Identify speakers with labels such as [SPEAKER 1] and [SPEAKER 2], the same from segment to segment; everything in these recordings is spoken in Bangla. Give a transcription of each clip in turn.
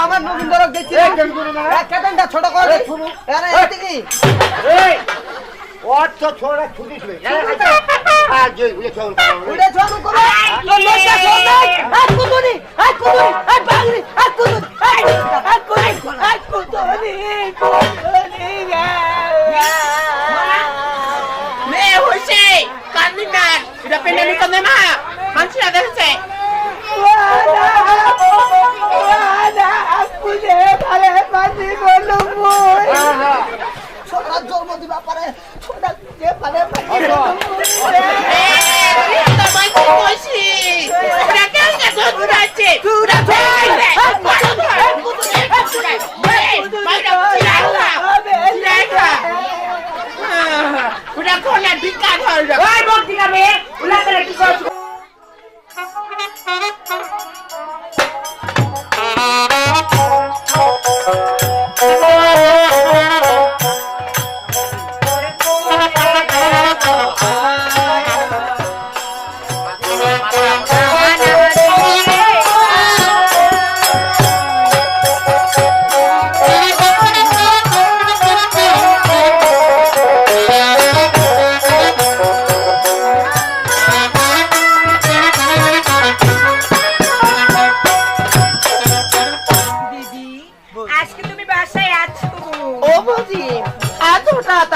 [SPEAKER 1] আমার নবীন দরক দেখছি কেতনটা ছোট করে শুরু আরে এতে কি এই অর্থ ছোড়া ছুটি ছুটি আর যে উড়ে চল উড়ে চল করে তো লোকটা চল নাই আর কুতুনি আর বাংলি আর কুতুনি আর কুতুনি
[SPEAKER 2] মে হইছে কান্দি না এটা পেলে কান্দে না মানছি না দেখছে
[SPEAKER 1] জন্ম দিবা পারে ছোটা যে পারে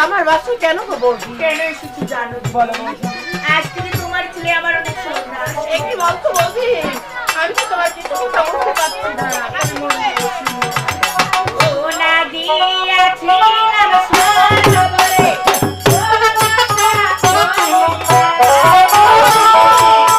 [SPEAKER 2] আমার বাসা কেন বলছি
[SPEAKER 3] কেন এসেছি জানো বলো আজকে তোমার ছেলে আমার অনেক সন্ন্যাস
[SPEAKER 2] একই বলতো বলছি আমি তো তোমার কিছু কথা বলতে পারছি না
[SPEAKER 3] ও না দিয়াছি